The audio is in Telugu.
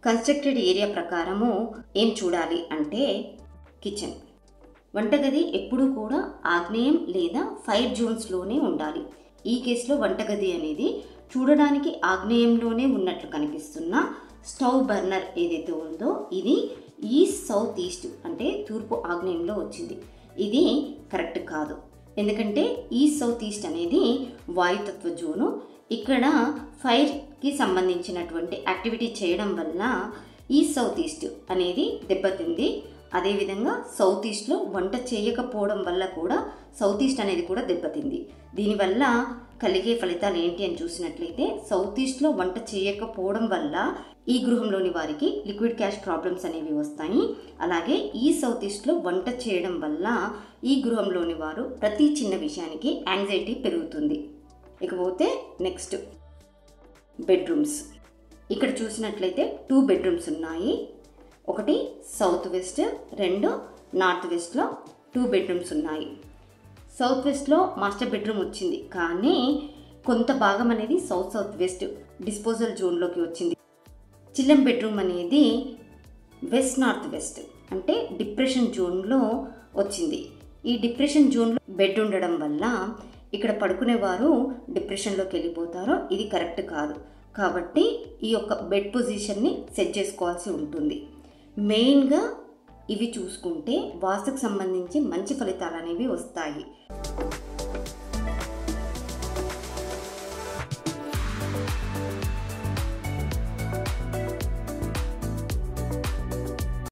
కన్స్ట్రక్టెడ్ ఏరియా ప్రకారము ఏం చూడాలి అంటే కిచెన్, వంటగది ఎప్పుడూ కూడా ఆగ్నేయం లేదా ఫైర్ జోన్స్లోనే ఉండాలి. ఈ కేసులో వంటగది అనేది చూడడానికి ఆగ్నేయంలోనే ఉన్నట్లు కనిపిస్తున్న స్టవ్ బర్నర్ ఏదైతే ఉందో ఇది ఈస్ట్ సౌత్ ఈస్ట్ అంటే తూర్పు ఆగ్నేయంలో వచ్చింది. ఇది కరెక్ట్ కాదు. ఎందుకంటే ఈస్ట్ సౌత్ ఈస్ట్ అనేది వాయుతత్వ జోను. ఇక్కడ ఫైర్కి సంబంధించినటువంటి యాక్టివిటీ చేయడం వల్ల ఈస్ట్ సౌత్ ఈస్ట్ అనేది దెబ్బతింది. అదేవిధంగా సౌత్ ఈస్ట్లో వంట చేయకపోవడం వల్ల కూడా సౌత్ ఈస్ట్ అనేది కూడా దెబ్బతింది. దీనివల్ల కలిగే ఫలితాలు ఏంటి అని చూసినట్లయితే సౌత్ ఈస్ట్లో వంట చేయకపోవడం వల్ల ఈ గృహంలోని వారికి లిక్విడ్ క్యాష్ ప్రాబ్లమ్స్ అనేవి వస్తాయి. అలాగే ఈ సౌత్ ఈస్ట్లో వంట చేయడం వల్ల ఈ గృహంలోని వారు ప్రతి చిన్న విషయానికి యాంగ్జైటీ పెరుగుతుంది. ఇకపోతే నెక్స్ట్ బెడ్రూమ్స్. ఇక్కడ చూసినట్లయితే 2 బెడ్రూమ్స్ ఉన్నాయి. ఒకటి సౌత్ వెస్ట్, 2 నార్త్ వెస్ట్లో 2 బెడ్రూమ్స్ ఉన్నాయి. సౌత్ వెస్ట్లో మాస్టర్ బెడ్రూమ్ వచ్చింది, కానీ కొంత భాగం అనేది సౌత్ వెస్ట్ డిస్పోజల్ జోన్లోకి వచ్చింది. చిల్డ్రన్ బెడ్రూమ్ అనేది వెస్ట్ నార్త్ వెస్ట్ అంటే డిప్రెషన్ జోన్లో వచ్చింది. ఈ డిప్రెషన్ జోన్లో బెడ్ ఉండడం వల్ల ఇక్కడ పడుకునేవారు డిప్రెషన్లోకి వెళ్ళిపోతారు. ఇది కరెక్ట్ కాదు. కాబట్టి ఈ యొక్క బెడ్ పొజిషన్ని సెట్ చేసుకోవాల్సి ఉంటుంది. మెయిన్గా ఇవి చూసుకుంటే వాస్తుకు సంబంధించి మంచి ఫలితాలు అనేవి వస్తాయి.